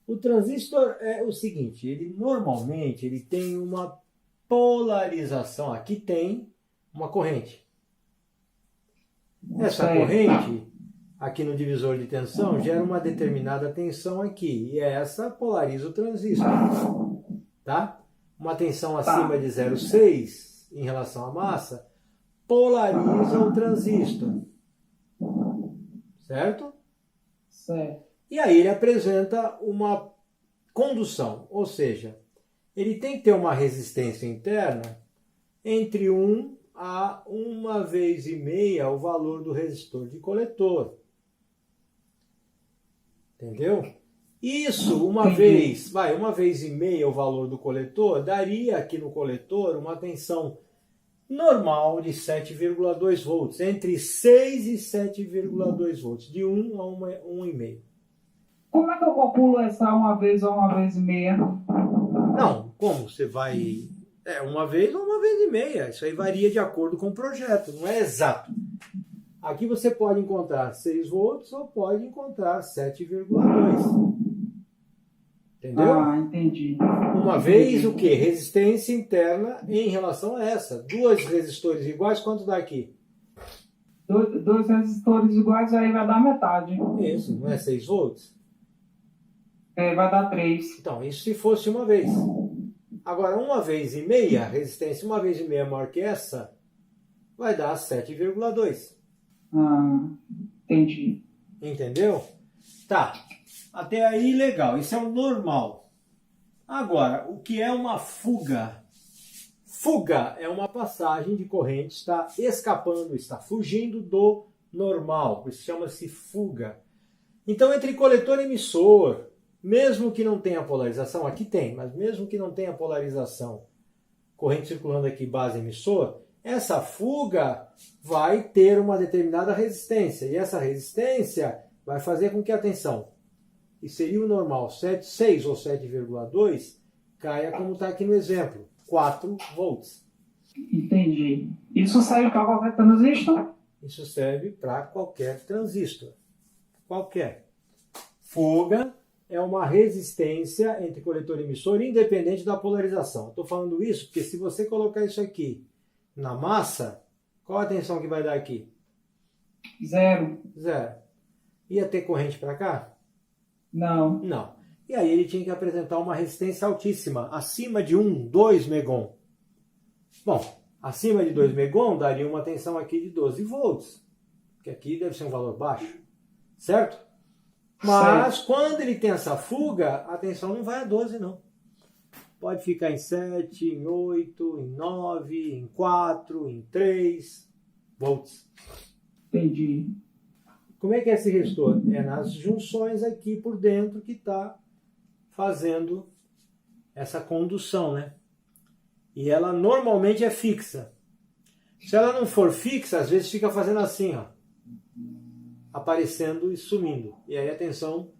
O transistor é o seguinte, ele normalmente ele tem uma polarização. Aqui tem uma corrente. Essa corrente, aqui no divisor de tensão, gera uma determinada tensão aqui. E essa polariza o transistor. Tá? Uma tensão acima de 0,6 em relação à massa polariza o transistor. Certo? Certo. E aí ele apresenta uma condução, ou seja, ele tem que ter uma resistência interna entre 1 a 1,5 vezes o valor do resistor de coletor. Entendeu? Isso, uma vez e meia o valor do coletor, daria aqui no coletor uma tensão normal de 7,2 volts, entre 6 e 7,2 volts, de 1 a 1,5. Como é que eu calculo essa 1 vez ou 1 vez e meia? Não, como você vai... uma vez ou 1,5 vezes. Isso aí varia de acordo com o projeto, não é exato. Aqui você pode encontrar 6 volts ou pode encontrar 7,2. Entendeu? Ah, entendi. Uma vez o quê? Resistência interna em relação a essa. Duas resistores iguais, quanto dá aqui? Dois resistores iguais, aí vai dar metade. Isso, não é 6 volts? Vai dar 3. Então, isso se fosse uma vez. Agora, 1,5 vezes, a resistência 1,5 vezes maior que essa, vai dar 7,2. Ah, entendi. Entendeu? Tá. Até aí, legal. Isso é o normal. Agora, o que é uma fuga? Fuga é uma passagem de corrente, está escapando, está fugindo do normal. Isso chama-se fuga. Então, entre coletor e emissor, mesmo que não tenha polarização, aqui tem, mas mesmo que não tenha polarização, corrente circulando aqui, base emissor, essa fuga vai ter uma determinada resistência. E essa resistência vai fazer com que a tensão, que seria o normal, 7,6 ou 7,2, caia como está aqui no exemplo, 4 volts. Entendi. Isso serve para qualquer transistor? Isso serve para qualquer transistor. Qualquer. Fuga é uma resistência entre coletor e emissor, independente da polarização. Estou falando isso porque se você colocar isso aqui na massa, qual a tensão que vai dar aqui? 0. Zero. Ia ter corrente para cá? Não. Não. E aí ele tinha que apresentar uma resistência altíssima, acima de 2 megon. Bom, acima de 2 megon daria uma tensão aqui de 12 volts, que aqui deve ser um valor baixo, certo? Mas quando ele tem essa fuga, a tensão não vai a 12 não. Pode ficar em 7, em 8, em 9, em 4, em 3 volts. Entendi. Como é que é esse resistor? É nas junções aqui por dentro que está fazendo essa condução, né? E ela normalmente é fixa. Se ela não for fixa, às vezes fica fazendo assim, ó, aparecendo e sumindo. E aí a tensão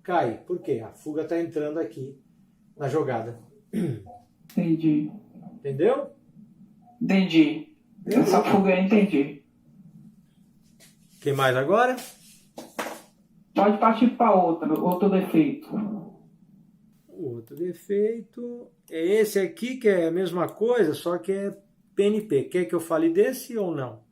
cai. Por quê? A fuga está entrando aqui na jogada. Entendi. Entendeu? Entendi. Essa fuga eu entendi. O que mais agora? Pode partir para outro defeito. O outro defeito é esse aqui, que é a mesma coisa, só que é PNP. Quer que eu fale desse ou não?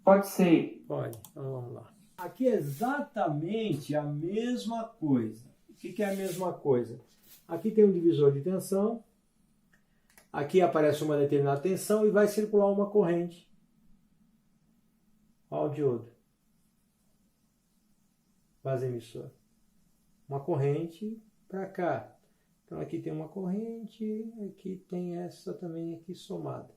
Pode ser. Pode. Então vamos lá. Aqui é exatamente a mesma coisa. O que é a mesma coisa? Aqui tem um divisor de tensão. Aqui aparece uma determinada tensão e vai circular uma corrente. Olha o diodo. Base emissora. Uma corrente para cá. Então aqui tem uma corrente, aqui tem essa também aqui somada.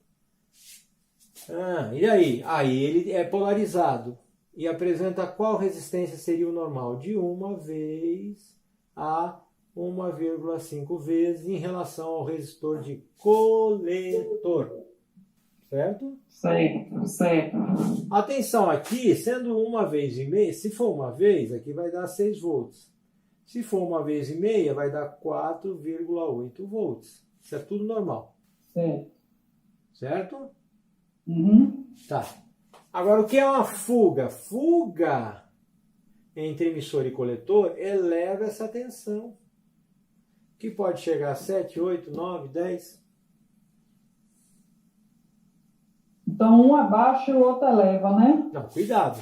E aí? Aí ele é polarizado e apresenta qual resistência seria o normal? De 1 vez a 1,5 vezes em relação ao resistor de coletor. Certo? Certo. Atenção aqui, sendo 1,5 vezes, se for uma vez, aqui vai dar 6 volts. Se for 1,5 vezes, vai dar 4,8 volts. Isso é tudo normal. Certo. Certo? Uhum. Tá. Agora, o que é uma fuga? Fuga entre emissor e coletor eleva essa tensão. que pode chegar a 7, 8, 9, 10. Então, um abaixa e o outro eleva, né? Não, cuidado.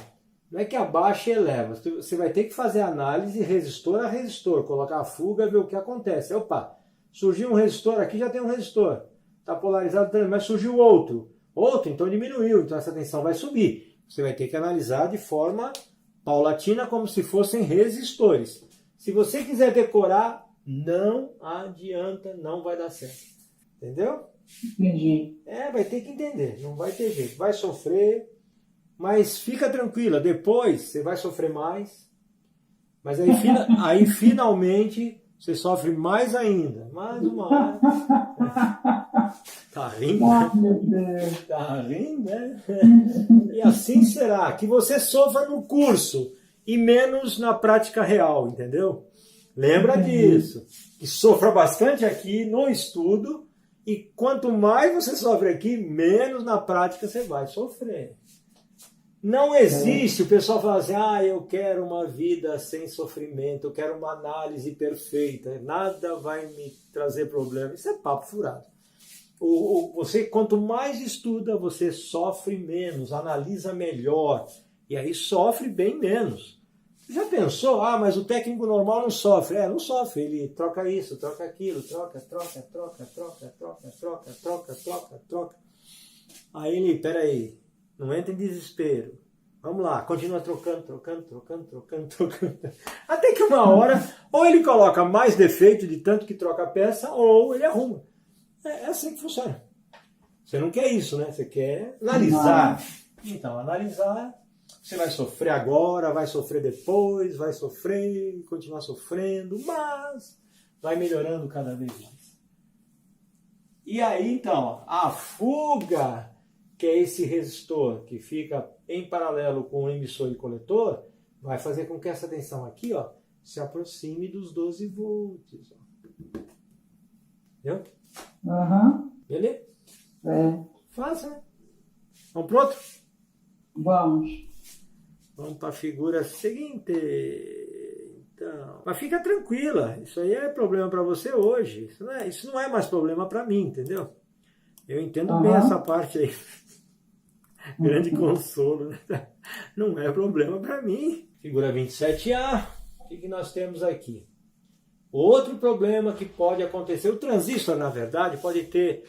Não é que abaixa e eleva. Você vai ter que fazer análise resistor a resistor, colocar a fuga, ver o que acontece. Opa, surgiu um resistor aqui, já tem um resistor. Está polarizado também, mas surgiu outro. Outro, então diminuiu, então essa tensão vai subir. Você vai ter que analisar de forma paulatina, como se fossem resistores. Se você quiser decorar, não adianta, não vai dar certo. Entendeu? Entendi. Vai ter que entender, não vai ter jeito. Vai sofrer, mas fica tranquila, depois você vai sofrer mais. Mas aí finalmente você sofre mais ainda. Mais uma hora. Tá rindo? Ai, meu Deus. Tá rindo, né? E assim será, que você sofra no curso e menos na prática real, entendeu? Lembra disso, que sofra bastante aqui no estudo e quanto mais você sofre aqui, menos na prática você vai sofrer. Não existe, o pessoal fala assim, eu quero uma vida sem sofrimento, eu quero uma análise perfeita, nada vai me trazer problema. Isso é papo furado. Você, quanto mais estuda, você sofre menos, analisa melhor, e aí sofre bem menos. Já pensou? Mas o técnico normal não sofre. Não sofre, ele troca isso, troca aquilo, troca. Aí ele, peraí, não entra em desespero. Vamos lá, continua trocando. Até que uma hora, ou ele coloca mais defeito de tanto que troca a peça, ou ele arruma. É assim que funciona. Você não quer isso, né? Você quer analisar. Então, analisar, você vai sofrer agora, vai sofrer depois, vai sofrer, continuar sofrendo, mas vai melhorando cada vez mais. E aí, então, a fuga, que é esse resistor que fica em paralelo com o emissor e coletor, vai fazer com que essa tensão aqui, se aproxime dos 12 volts. Entendeu? Beleza? Fácil, né? Vamos pro outro? Vamos. Vamos para a figura seguinte. Então, mas fica tranquila, isso aí é problema para você hoje. Isso não é mais problema para mim, entendeu? Eu entendo bem essa parte aí. Grande consolo, né? Não é problema para mim. Figura 27A, o que nós temos aqui? Outro problema que pode acontecer, o transistor, na verdade, pode ter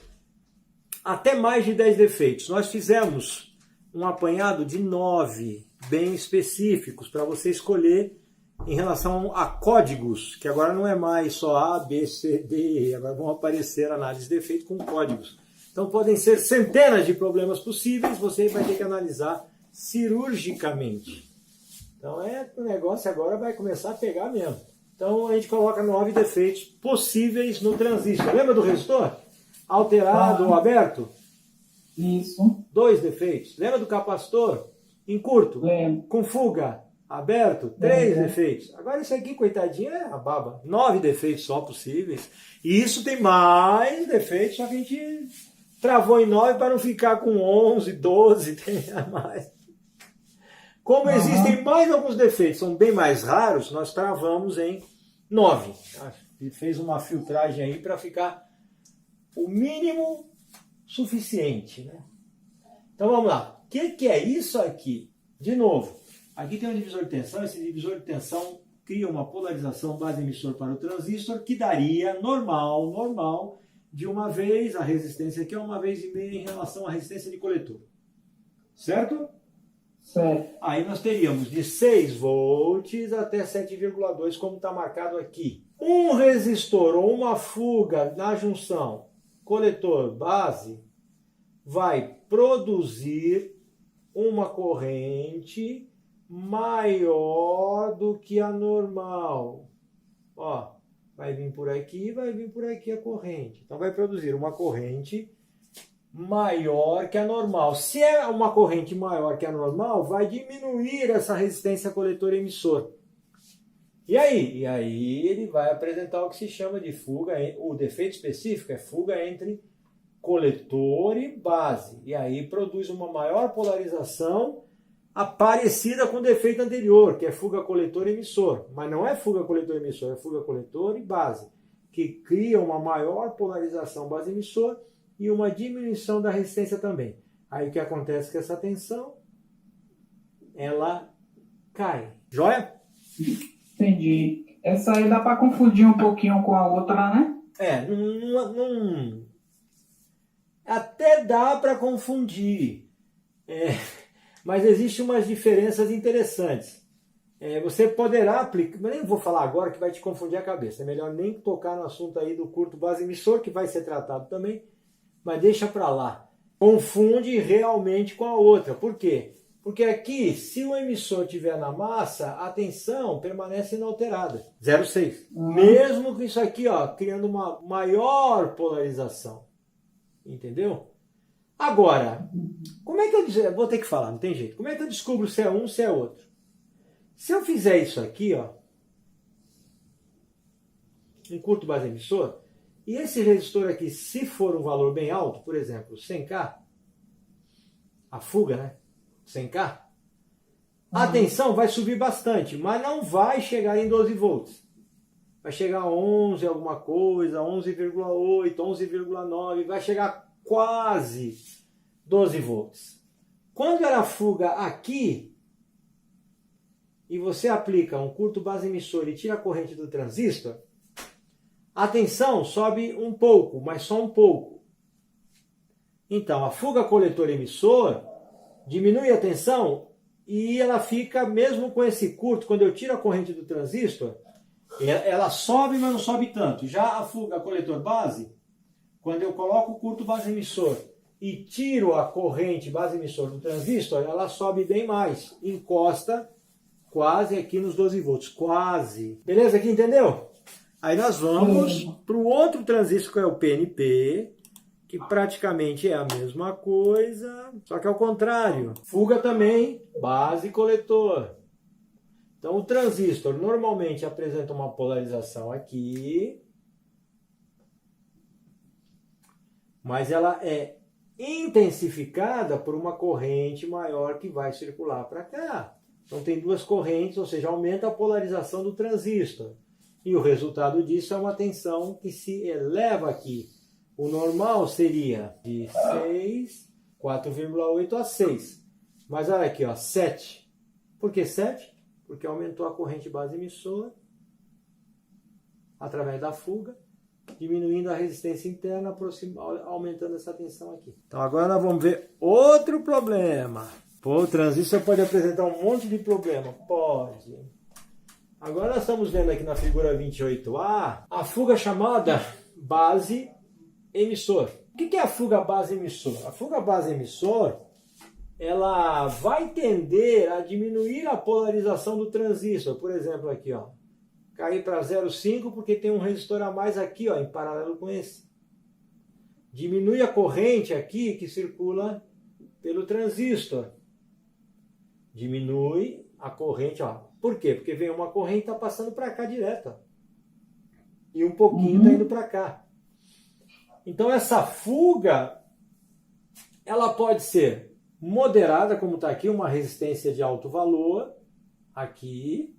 até mais de 10 defeitos. Nós fizemos um apanhado de 9 bem específicos para você escolher em relação a códigos, que agora não é mais só A, B, C, D, E, agora vão aparecer análises de defeito com códigos. Então podem ser centenas de problemas possíveis, você vai ter que analisar cirurgicamente. Então o negócio agora vai começar a pegar mesmo. Então a gente coloca 9 defeitos possíveis no transistor. Lembra do resistor? Alterado ou aberto? Isso. 2 defeitos. Lembra do capacitor? Em curto? Lembro. Com fuga? Aberto? 3 defeitos. Agora isso aqui, coitadinho, é a baba. 9 defeitos só possíveis. E isso tem mais defeitos, só que a gente travou em 9 para não ficar com 11, 12, tem a mais. Como existem mais alguns defeitos, são bem mais raros, nós travamos em 9. E fez uma filtragem aí para ficar o mínimo suficiente, né? Então vamos lá. O que é isso aqui? De novo, aqui tem um divisor de tensão. Esse divisor de tensão cria uma polarização base emissor para o transistor que daria normal, de uma vez. A resistência aqui é 1,5 vezes em relação à resistência de coletor. Certo? Certo. Aí nós teríamos de 6 volts até 7,2, como está marcado aqui. Um resistor ou uma fuga na junção coletor-base vai produzir uma corrente maior do que a normal. Vai vir por aqui a corrente. Então vai produzir uma corrente maior que a normal. Se é uma corrente maior que a normal, vai diminuir essa resistência coletor-emissor. E aí ele vai apresentar o que se chama de fuga. O defeito específico é fuga entre coletor e base. E aí produz uma maior polarização parecida com o defeito anterior, que é fuga coletor-emissor. Mas não é fuga coletor-emissor, é fuga coletor e base. que cria uma maior polarização base emissor e uma diminuição da resistência também. Aí o que acontece é que essa tensão, ela cai. Joia? Entendi. Essa aí dá para confundir um pouquinho com a outra, né? Até dá para confundir, mas existem umas diferenças interessantes. Você poderá aplicar, mas nem vou falar agora que vai te confundir a cabeça. É melhor nem tocar no assunto aí do curto base emissor, que vai ser tratado também, mas deixa para lá. Confunde realmente com a outra. Por quê? Porque aqui, se o emissor estiver na massa, a tensão permanece inalterada, 0,6. Mesmo com isso aqui, ó, criando uma maior polarização. Entendeu? Agora, como é que eu vou ter que falar, não tem jeito. Como é que eu descubro se é um, se é outro? Se eu fizer isso aqui, ó, um curto base emissor, e esse resistor aqui, se for um valor bem alto, por exemplo, 100K, a fuga, né? 100K, a tensão vai subir bastante, mas não vai chegar em 12 volts. Vai chegar a 11 alguma coisa, 11,8, 11,9, vai chegar quase 12 volts. Quando era fuga aqui, e você aplica um curto base emissor e tira a corrente do transistor, a tensão sobe um pouco, mas só um pouco. Então, a fuga coletor emissor diminui a tensão e ela fica, mesmo com esse curto, quando eu tiro a corrente do transistor, ela sobe, mas não sobe tanto. Já a fuga coletor base, quando eu coloco o curto base emissor e tiro a corrente base emissor do transistor, ela sobe bem mais, encosta quase aqui nos 12 volts, quase. Beleza aqui, entendeu? Aí nós vamos para o outro transistor, que é o PNP, que praticamente é a mesma coisa, só que ao contrário. Fuga também, base coletor. Então o transistor normalmente apresenta uma polarização aqui, mas ela é intensificada por uma corrente maior que vai circular para cá. Então tem duas correntes, ou seja, aumenta a polarização do transistor. E o resultado disso é uma tensão que se eleva aqui. O normal seria de 6, 4,8 a 6. Mas olha aqui, ó, 7. Por que 7? Porque aumentou a corrente base emissora através da fuga, diminuindo a resistência interna, aumentando essa tensão aqui. Então agora nós vamos ver outro problema. Pô, o transistor pode apresentar um monte de problema. Pode. Agora nós estamos vendo aqui na figura 28A a fuga chamada base emissor. O que é a fuga base emissor? A fuga base emissor, ela vai tender a diminuir a polarização do transistor. Por exemplo, aqui, ó, cair para 0,5 porque tem um resistor a mais aqui, ó, em paralelo com esse. Diminui a corrente aqui que circula pelo transistor. Diminui a corrente, ó. Por quê? Porque vem uma corrente e está passando para cá direto, ó. E um pouquinho está indo para cá. Então essa fuga, ela pode ser moderada, como está aqui, uma resistência de alto valor, aqui,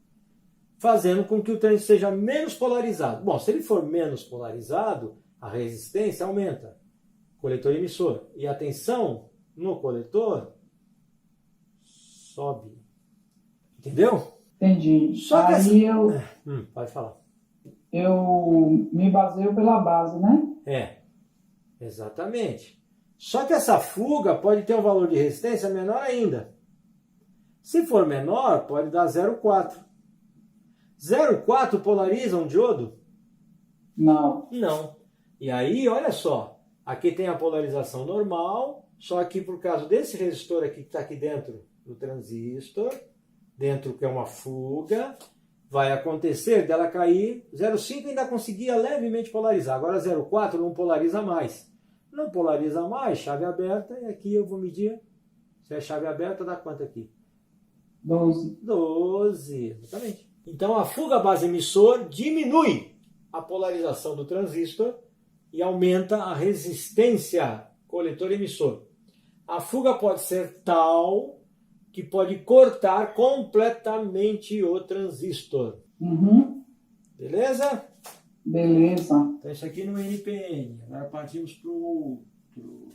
fazendo com que o transistor seja menos polarizado. Bom, se ele for menos polarizado, a resistência aumenta, coletor e emissor. E a tensão no coletor sobe. Entendeu? Entendi. Só que aí pode falar. Eu me baseio pela base, né? Exatamente. Só que essa fuga pode ter um valor de resistência menor ainda. Se for menor, pode dar 0,4. 0,4 polariza um diodo? Não. Não. E aí, olha só, aqui tem a polarização normal, só que por causa desse resistor aqui que está aqui dentro do transistor, dentro que é uma fuga, vai acontecer dela cair. 0,5 ainda conseguia levemente polarizar, agora 0,4 não polariza mais. Não polariza mais, chave aberta, e aqui eu vou medir. Se é chave aberta, dá quanto aqui? 12. 12, exatamente. Então a fuga base emissor diminui a polarização do transistor e aumenta a resistência coletor emissor. A fuga pode ser tal que pode cortar completamente o transistor. Uhum. Beleza? Beleza. Então isso aqui no NPN. Agora partimos para o outro.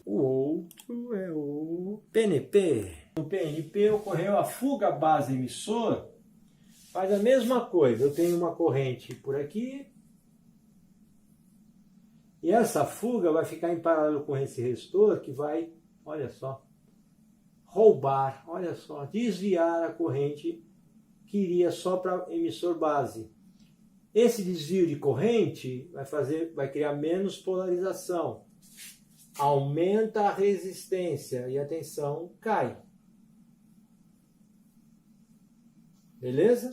O outro é o PNP. No PNP ocorreu a fuga base emissor. Faz a mesma coisa. Eu tenho uma corrente por aqui. E essa fuga vai ficar em paralelo com esse resistor que vai, olha só, roubar, olha só, desviar a corrente que iria só para emissor base. Esse desvio de corrente vai criar menos polarização, aumenta a resistência e a tensão cai. Beleza?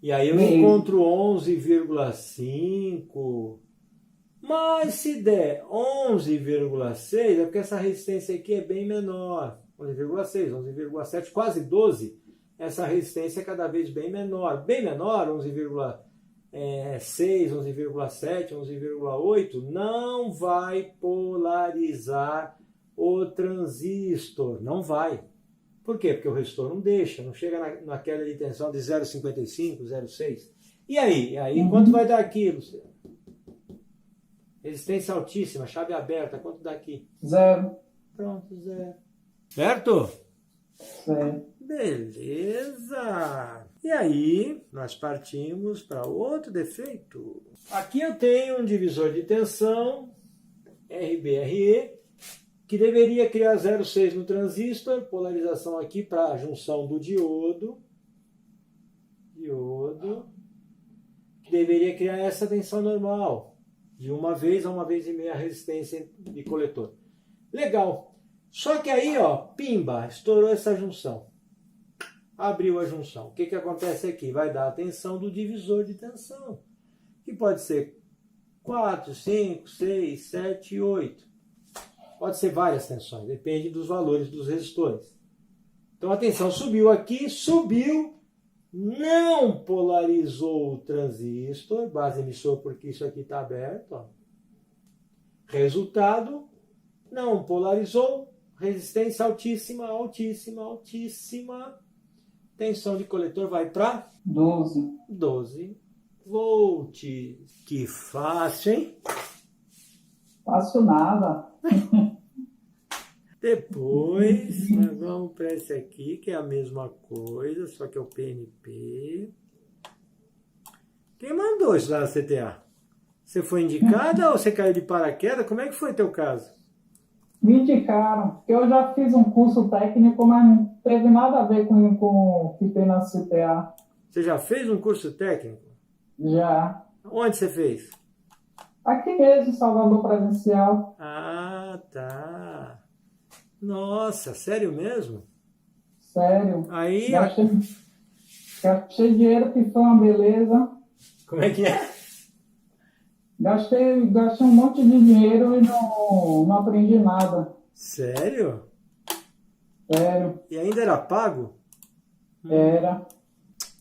E aí eu encontro 11,5, mas se der 11,6 é porque essa resistência aqui é bem menor. 11,6, 11,7, quase 12. Essa resistência é cada vez bem menor. Bem menor, 11,6, 11,7, 11,8, não vai polarizar o transistor. Não vai. Por quê? Porque o resistor não deixa, não chega naquela de tensão de 0,55, 0,6. E aí? Quanto vai dar aqui, Luciano? Resistência altíssima, chave aberta, quanto dá aqui? 0. Pronto, 0. Certo? Certo. Beleza! E aí, nós partimos para outro defeito. Aqui eu tenho um divisor de tensão, RBRE, que deveria criar 0,6 no transistor, polarização aqui para a junção do diodo, que deveria criar essa tensão normal, de 1 vez a 1,5 vezes a resistência de coletor. Legal! Só que aí, ó, pimba, estourou essa junção. Abriu a junção. O que acontece aqui? Vai dar a tensão do divisor de tensão, que pode ser 4, 5, 6, 7, 8. Pode ser várias tensões, depende dos valores dos resistores. Então a tensão subiu aqui, não polarizou o transistor, base emissor, porque isso aqui está aberto. Ó. Resultado, não polarizou, resistência altíssima, altíssima, altíssima. Tensão de coletor vai para 12 volts. Que fácil, hein? Fácil nada. Depois, nós vamos para esse aqui, que é a mesma coisa, só que é o PNP. Quem mandou isso lá na CTA? Você foi indicada ou você caiu de paraquedas? Como é que foi teu caso? Me indicaram. Eu já fiz um curso técnico, mas não teve nada a ver com o que tem na CTA. Você já fez um curso técnico? Já. Onde você fez? Aqui mesmo, Salvador Presencial. Ah, tá. Nossa, sério mesmo? Sério. Aí... Gastei dinheiro que foi uma beleza. Como é que é? Gastei um monte de dinheiro e não aprendi nada. Sério? Sério. E ainda era pago? Era.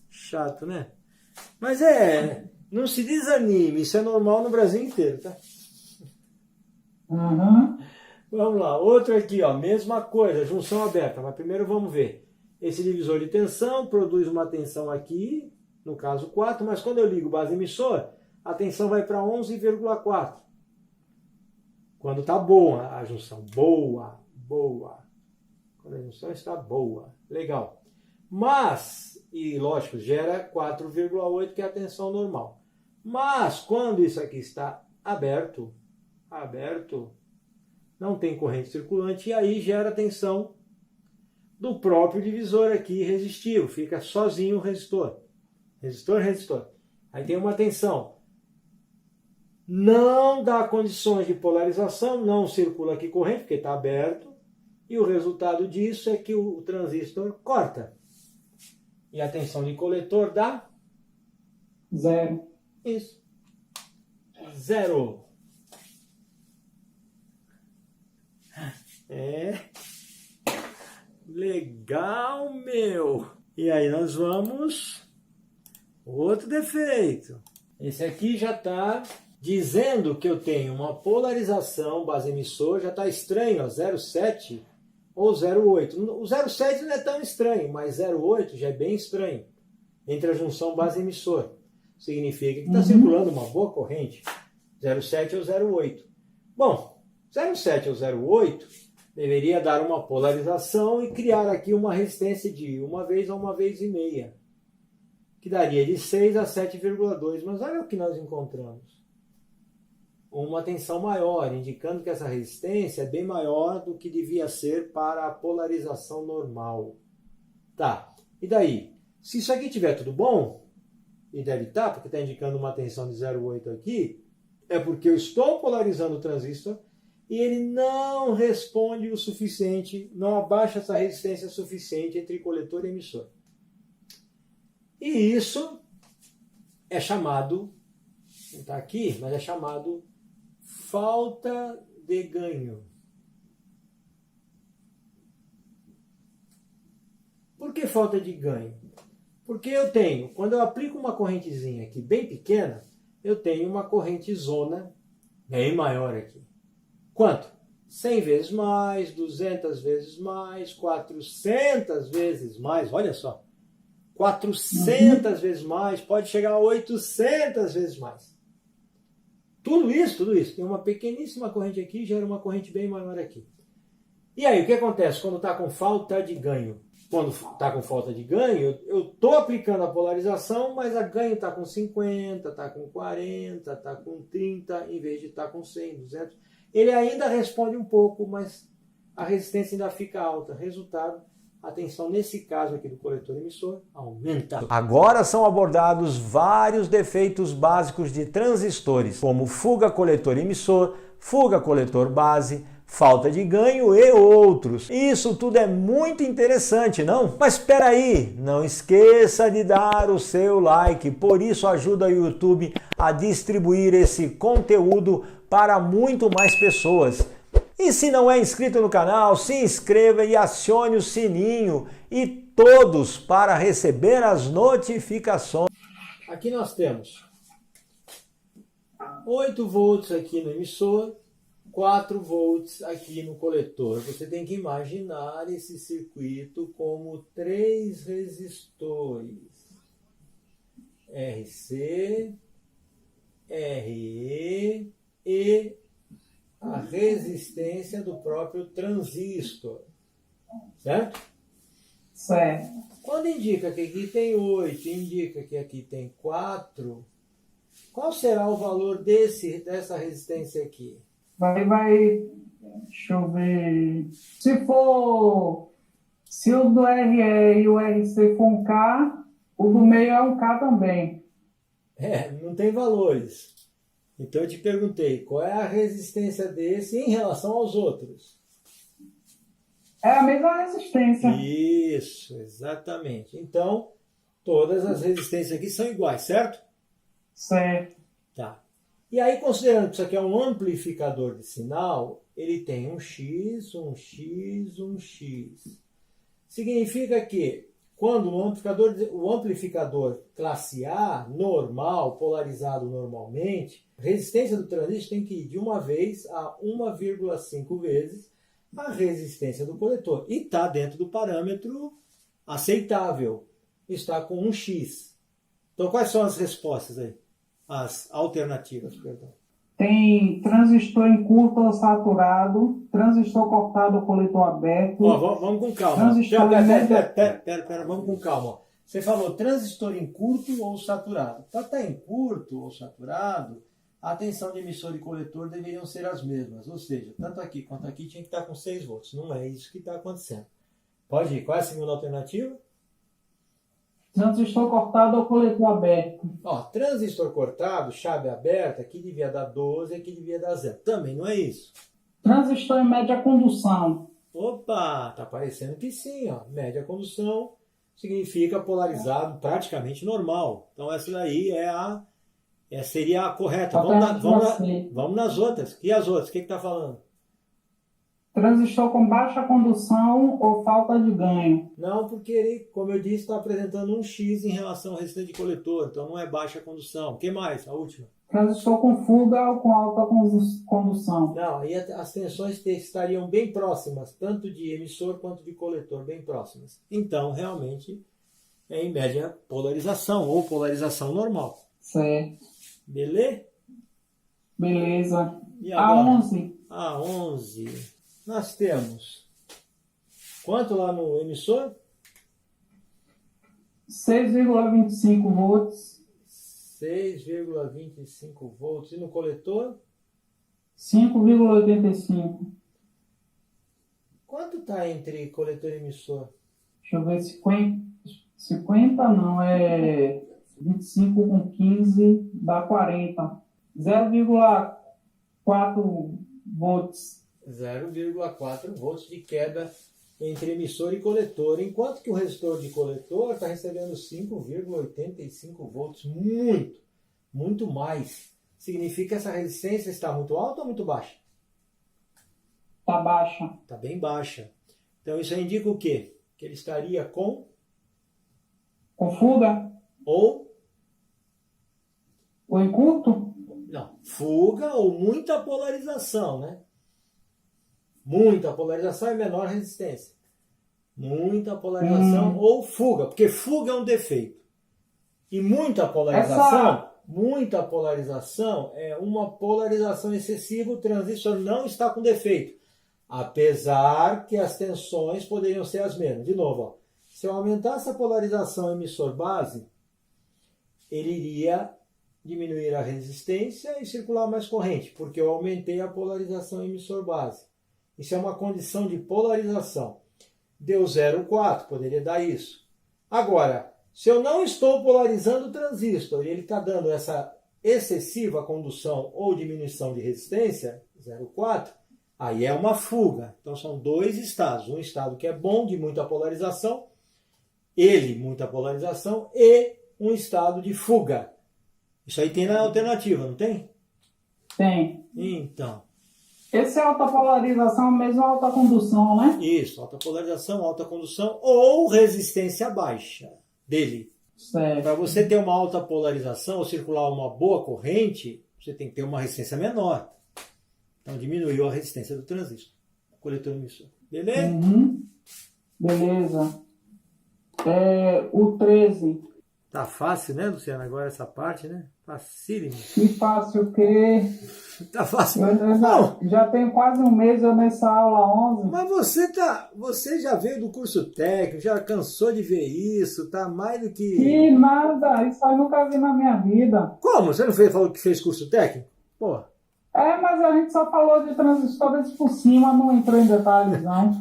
Chato, né? Mas não se desanime, isso é normal no Brasil inteiro, tá? Uhum. Vamos lá, outro aqui, ó, mesma coisa, junção aberta, mas primeiro vamos ver. Esse divisor de tensão produz uma tensão aqui, no caso 4, mas quando eu ligo base emissor, a tensão vai para 11,4. Quando está boa a junção, boa. Quando a junção está boa, legal. Mas, e lógico, gera 4,8, que é a tensão normal. Mas, quando isso aqui está aberto, não tem corrente circulante, e aí gera tensão do próprio divisor aqui resistivo. Fica sozinho o resistor. Resistor. Aí tem uma tensão. Não dá condições de polarização, não circula aqui corrente, porque está aberto. E o resultado disso é que o transistor corta. E a tensão de coletor dá? 0. Isso. 0. Legal, meu. E aí nós vamos... Outro defeito. Esse aqui já está dizendo que eu tenho uma polarização base emissor, já está estranho, 0,7 ou 0,8. O 0,7 não é tão estranho, mas 0,8 já é bem estranho, entre a junção base emissor. significa que está circulando uma boa corrente, 0,7 ou 0,8. Bom, 0,7 ou 0,8 deveria dar uma polarização e criar aqui uma resistência de 1 vez a 1 vez e meia, que daria de 6 a 7,2. Mas olha o que nós encontramos. Uma tensão maior, indicando que essa resistência é bem maior do que devia ser para a polarização normal. Tá, e daí? Se isso aqui tiver tudo bom, e deve estar, porque está indicando uma tensão de 0,8 aqui, é porque eu estou polarizando o transistor e ele não responde o suficiente, não abaixa essa resistência suficiente entre coletor e emissor. E isso é chamado, não está aqui, mas é chamado falta de ganho. Por que falta de ganho? Porque eu tenho, quando eu aplico uma correntezinha aqui bem pequena, eu tenho uma corrente zona bem maior aqui. Quanto? 100 vezes mais, 200 vezes mais, 400 vezes mais, olha só. 400 vezes mais, pode chegar a 800 vezes mais. Tudo isso, tem uma pequeníssima corrente aqui, gera uma corrente bem maior aqui. E aí, o que acontece quando está com falta de ganho? Quando está com falta de ganho, eu estou aplicando a polarização, mas a ganho está com 50, está com 40, está com 30, em vez de estar com 100, 200. Ele ainda responde um pouco, mas a resistência ainda fica alta. Resultado, a tensão nesse caso aqui do coletor emissor aumenta. Agora são abordados vários defeitos básicos de transistores, como fuga coletor emissor, fuga coletor base, falta de ganho e outros. Isso tudo é muito interessante, não? Mas espera aí, não esqueça de dar o seu like, por isso ajuda o YouTube a distribuir esse conteúdo para muito mais pessoas. E se não é inscrito no canal, se inscreva e acione o sininho e todos para receber as notificações. Aqui nós temos 8 volts aqui no emissor, 4 volts aqui no coletor. Você tem que imaginar esse circuito como 3 resistores. RC, RE e a resistência do próprio transistor. Certo? Certo. Quando indica que aqui tem 8, indica que aqui tem 4, qual será o valor dessa resistência aqui? Deixa eu ver. Se o do RE e o RC for um K, o do meio é um K também. Não tem valores. Então eu te perguntei, qual é a resistência desse em relação aos outros? É a mesma resistência. Isso, exatamente. Então, todas as resistências aqui são iguais, certo? Certo. Tá. E aí, considerando que isso aqui é um amplificador de sinal, ele tem um X, um X, um X. Significa que quando o amplificador classe A, normal, polarizado normalmente, a resistência do transistor tem que ir de 1 vez a 1,5 vezes a resistência do coletor. E está dentro do parâmetro aceitável. Está com um X. Então, quais são as respostas aí? As alternativas, perdão. Tem transistor em curto ou saturado, transistor cortado ou coletor aberto. Vamos com calma. Pera, vamos com calma. Você falou transistor em curto ou saturado. Para estar em curto ou saturado, a tensão de emissor e coletor deveriam ser as mesmas. Ou seja, tanto aqui quanto aqui tinha que estar com 6 volts. Não é isso que está acontecendo. Pode ir. Qual é a segunda alternativa? Transistor cortado ou coletor aberto. Transistor cortado, chave aberta, aqui devia dar 12, aqui devia dar 0. Também não é isso. Transistor em média condução. Opa, tá parecendo que sim. Média condução significa polarizado praticamente normal. Então essa daí seria a correta. Vamos nas outras. E as outras? O que está falando? Transistor com baixa condução ou falta de ganho. Não, porque ele, como eu disse, está apresentando um X em relação ao restante de coletor. Então não é baixa condução. O que mais? A última. Transistor com fuga ou com alta condução. Não, aí as tensões estariam bem próximas, tanto de emissor quanto de coletor, bem próximas. Então, realmente, é em média polarização ou polarização normal. Certo. Beleza? Beleza. E A agora? 11. A 11. Nós temos quanto lá no emissor? 6,25 volts. 6,25 volts. E no coletor? 5,85. Quanto está entre coletor e emissor? Deixa eu ver, 50 não, é 25 com 15 dá 40. 0,4 volts. 0,4 volts de queda entre emissor e coletor, enquanto que o resistor de coletor está recebendo 5,85 volts, muito mais. Significa que essa resistência está muito alta ou muito baixa? Tá baixa. Está bem baixa. Então isso indica o quê? Que ele estaria com Com fuga? ou Ou em curto? não, fuga ou muita polarização, né? Muita polarização é menor resistência. Muita polarização ou fuga, porque fuga é um defeito. E muita polarização é uma polarização excessiva, o transistor não está com defeito. Apesar que as tensões poderiam ser as mesmas. De novo, ó, se eu aumentasse a polarização emissor-base, ele iria diminuir a resistência e circular mais corrente, porque eu aumentei a polarização emissor-base. Isso é uma condição de polarização. Deu 0,4, poderia dar isso. Agora, se eu não estou polarizando o transistor e ele está dando essa excessiva condução ou diminuição de resistência, 0,4, aí é uma fuga. Então são dois estados. Um estado que é bom, de muita polarização, muita polarização, e um estado de fuga. Isso aí tem na alternativa, não tem? Tem. Então. Esse é alta polarização, mesmo alta condução, né? Isso, alta polarização, alta condução ou resistência baixa dele. Certo. Para você ter uma alta polarização ou circular uma boa corrente, você tem que ter uma resistência menor. Então diminuiu a resistência do transistor, coletor emissor. Beleza? Uhum. Beleza. O 13. Tá fácil, né, Luciano? Agora essa parte, né? Facílimo. Que fácil que... Tá fácil. Eu já tenho quase um mês nessa aula 11. Mas você já veio do curso técnico, já cansou de ver isso, tá mais do que... Que nada, isso aí nunca vi na minha vida. Como? Você não falou que fez curso técnico? Pô. Mas a gente só falou de transistores por cima, não entrou em detalhes, não.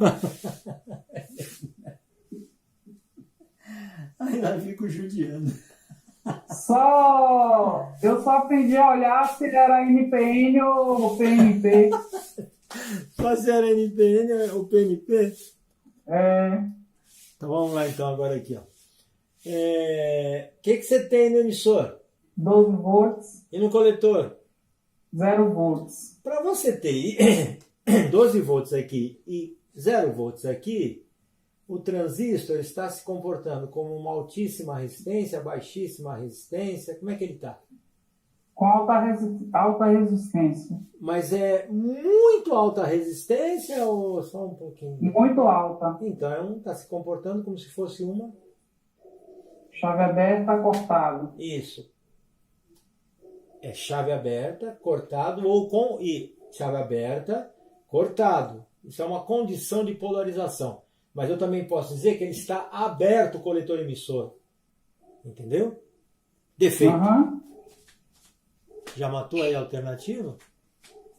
Aí eu fico judiando. Eu só aprendi a olhar se era NPN ou PNP. Só se era NPN ou PNP? Então vamos lá então agora aqui, ó. Que você tem no emissor? 12 volts. E no coletor? 0 volts. Para você ter 12 volts aqui e 0 volts aqui, o transistor está se comportando como uma altíssima resistência, baixíssima resistência. Como é que ele está? Com alta resistência. Mas é muito alta resistência ou só um pouquinho? Muito alta. Então está se comportando como se fosse uma... Chave aberta, cortado. Isso. É chave aberta, cortado ou com... E chave aberta, cortado. Isso é uma condição de polarização. Mas eu também posso dizer que ele está aberto o coletor emissor. Entendeu? Defeito. Uhum. Já matou aí a alternativa?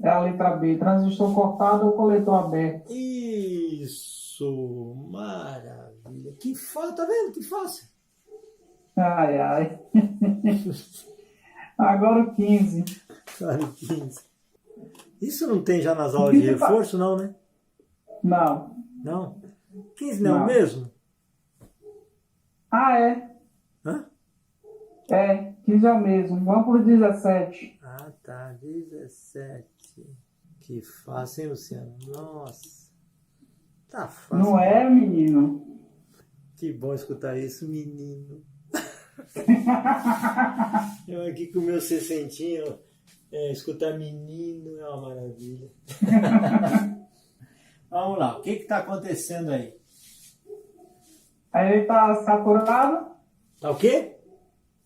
É a letra B. Transistor cortado ou coletor aberto. Isso. Maravilha. Que fácil. Tá vendo? Que fácil. Ai, ai. Agora o 15. Claro, 15. Isso não tem já nas aulas de reforço, não, né? Não. Não? 15 não é o mesmo? É. Hã? 15 é o mesmo. Vamos pro 17. Ah, tá. 17. Que fácil, hein, Luciano? Nossa. Tá fácil. Não é, menino? Que bom escutar isso, menino. Eu aqui com o meu 60, escutar menino é uma maravilha. Vamos lá, o que está acontecendo aí? Aí ele tá saturado. Tá o quê?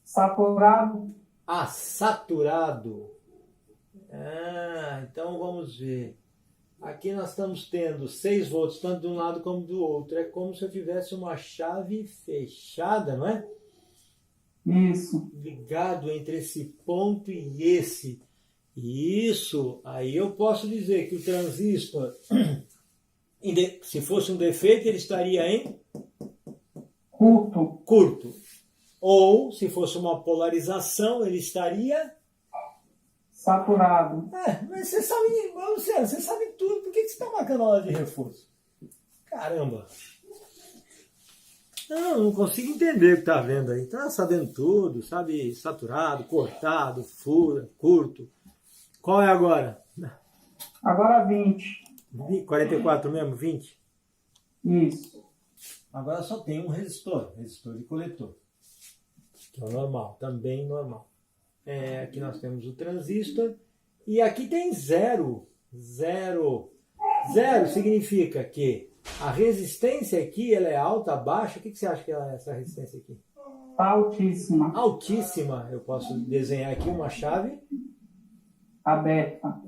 Saturado. Ah, saturado. Ah, então vamos ver. Aqui nós estamos tendo 6 volts, tanto de um lado como do outro. É como se eu tivesse uma chave fechada, não é? Isso. Ligado entre esse ponto e esse. Isso, aí eu posso dizer que o transistor, se fosse um defeito, ele estaria em curto. Ou, se fosse uma polarização, ele estaria saturado. Mas você sabe, Luciano, você sabe tudo. Por que você está marcando aula de reforço? Caramba. Não consigo entender o que está vendo aí. Está sabendo tudo, sabe? Saturado, cortado, fura, curto. Qual é agora? Agora 20. 44 mesmo? 20? Isso. Agora só tem um resistor de coletor. Que é o normal, também normal. Aqui nós temos o transistor. E aqui tem zero. Zero. Zero significa que a resistência aqui ela é alta, baixa. O que você acha que é essa resistência aqui? Altíssima. Altíssima. Eu posso desenhar aqui uma chave. Aberta.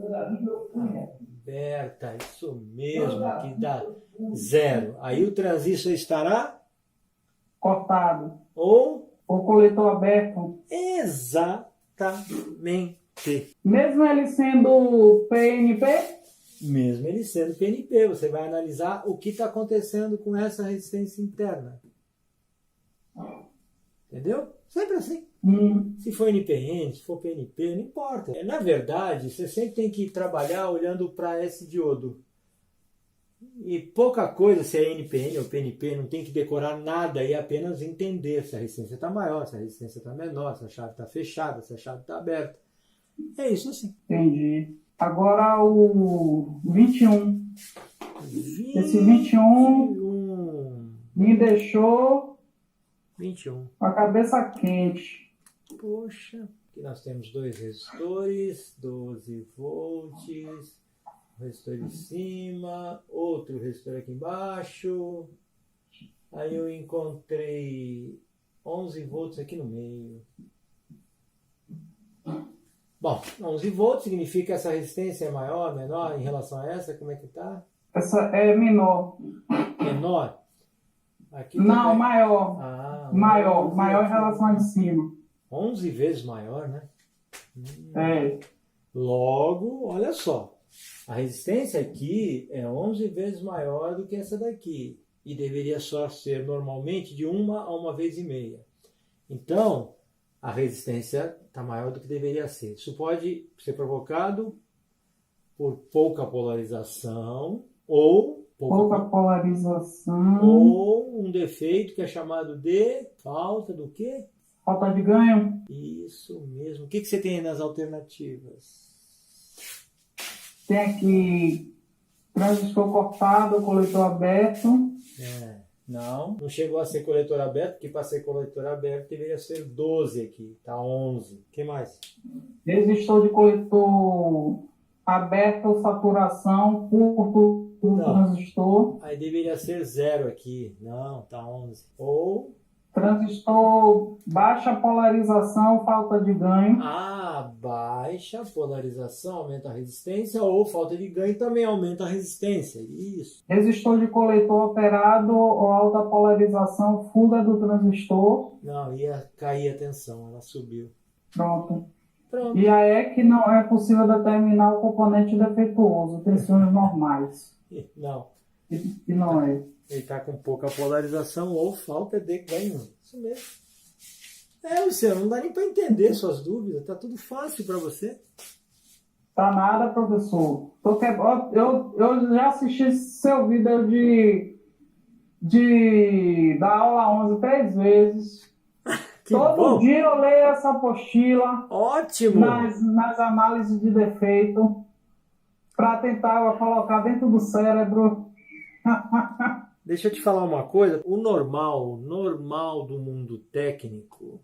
Aberta, isso mesmo, que dá zero. Aí o transistor estará cortado. Ou o coletor aberto. Exatamente. Mesmo ele sendo PNP? Mesmo ele sendo PNP, você vai analisar o que está acontecendo com essa resistência interna. Entendeu? Sempre assim. Se for NPN, se for PNP, não importa. Na verdade, você sempre tem que trabalhar olhando para esse diodo. E pouca coisa se é NPN ou PNP, não tem que decorar nada e apenas entender se a resistência está maior, se a resistência está menor, se a chave está fechada, se a chave está aberta. É isso assim. Entendi. Agora o 21. Esse 21 me deixou 21. com a cabeça quente. Poxa, aqui nós temos 2 resistores, 12 volts, resistor em cima, outro resistor aqui embaixo. Aí eu encontrei 11 volts aqui no meio. Bom, 11 volts significa que essa resistência é maior, menor em relação a essa? Como é que tá? Essa é menor. Menor? Aqui não, também... maior. Maior em relação a de cima. 11 vezes maior, né? É. Logo, olha só. A resistência aqui é 11 vezes maior do que essa daqui. E deveria só ser normalmente de 1 a 1,5 vezes. Então, a resistência está maior do que deveria ser. Isso pode ser provocado por pouca polarização ou pouca polarização ou um defeito que é chamado de falta do quê? Falta de ganho. Isso mesmo. O que você tem nas alternativas? Tem aqui transistor cortado, coletor aberto. Não chegou a ser coletor aberto, porque para ser coletor aberto deveria ser 12 aqui, tá 11. O que mais? Resistor de coletor aberto, saturação, curto do transistor. Aí deveria ser 0 aqui. Não, tá 11. Ou transistor baixa polarização, falta de ganho. Baixa polarização aumenta a resistência, ou falta de ganho também aumenta a resistência. Isso. Resistor de coletor alterado ou alta polarização, fuga do transistor. Não, ia cair a tensão, ela subiu. Pronto. E aí é que não é possível determinar o componente defeituoso, tensões normais. Não. E não é. Ele está com pouca polarização ou falta de ganho. Isso mesmo. Luciano, não dá nem para entender suas dúvidas. Tá tudo fácil para você. Tá nada, professor. Eu já assisti seu vídeo da aula 11 3 vezes. Todo dia eu leio essa apostila. Ótimo! Nas análises de defeito para tentar colocar dentro do cérebro. Deixa eu te falar uma coisa. O normal do mundo técnico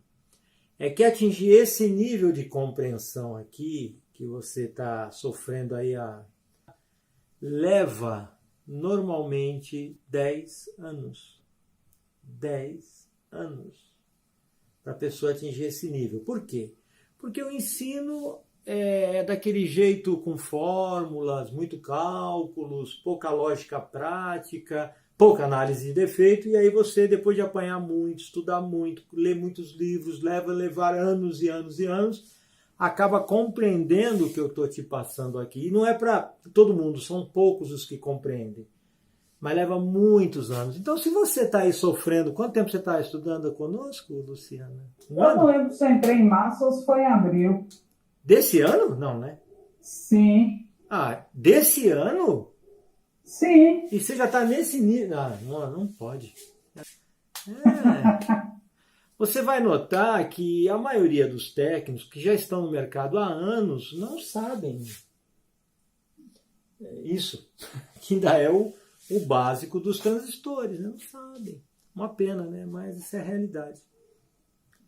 é que atingir esse nível de compreensão aqui, que você está sofrendo aí, leva normalmente 10 anos. 10 anos para a pessoa atingir esse nível. Por quê? Porque o ensino é daquele jeito com fórmulas, muito cálculos, pouca lógica prática, pouca análise de defeito, e aí você, depois de apanhar muito, estudar muito, ler muitos livros, levar anos e anos e anos, acaba compreendendo o que eu estou te passando aqui. E não é para todo mundo, são poucos os que compreendem. Mas leva muitos anos. Então, se você está aí sofrendo, quanto tempo você está estudando conosco, Luciana? Eu não lembro se eu entrei em março ou se foi em abril. Desse ano? Não, né? Sim. Ah, desse ano? Sim. E você já está nesse nível? Ah, não pode. É. Você vai notar que a maioria dos técnicos que já estão no mercado há anos não sabem isso, que ainda é o básico dos transistores, né? Não sabem. Uma pena, né? Mas isso é a realidade.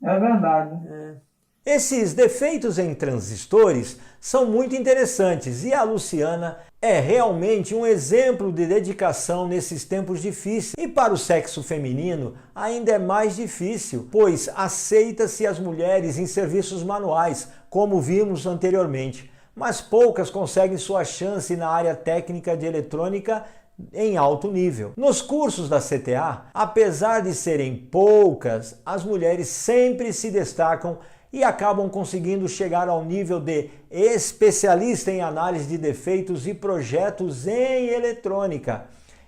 É verdade. Esses defeitos em transistores são muito interessantes e a Luciana é realmente um exemplo de dedicação nesses tempos difíceis. E para o sexo feminino ainda é mais difícil, pois aceita-se as mulheres em serviços manuais, como vimos anteriormente, mas poucas conseguem sua chance na área técnica de eletrônica em alto nível. Nos cursos da CTA, apesar de serem poucas, as mulheres sempre se destacam e acabam conseguindo chegar ao nível de especialista em análise de defeitos e projetos em eletrônica.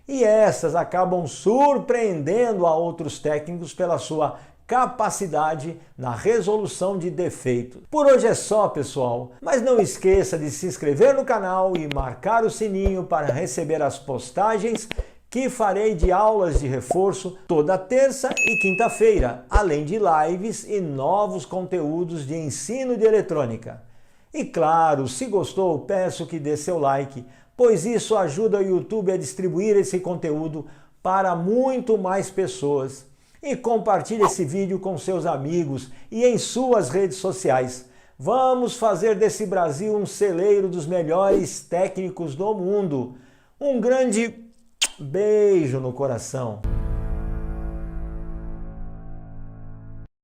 E essas acabam surpreendendo a outros técnicos pela sua capacidade na resolução de defeitos. Por hoje é só, pessoal, mas não esqueça de se inscrever no canal e marcar o sininho para receber as postagens que farei de aulas de reforço toda terça e quinta-feira, além de lives e novos conteúdos de ensino de eletrônica. E claro, se gostou, peço que dê seu like, pois isso ajuda o YouTube a distribuir esse conteúdo para muito mais pessoas. E compartilhe esse vídeo com seus amigos e em suas redes sociais. Vamos fazer desse Brasil um celeiro dos melhores técnicos do mundo. Um grande beijo no coração.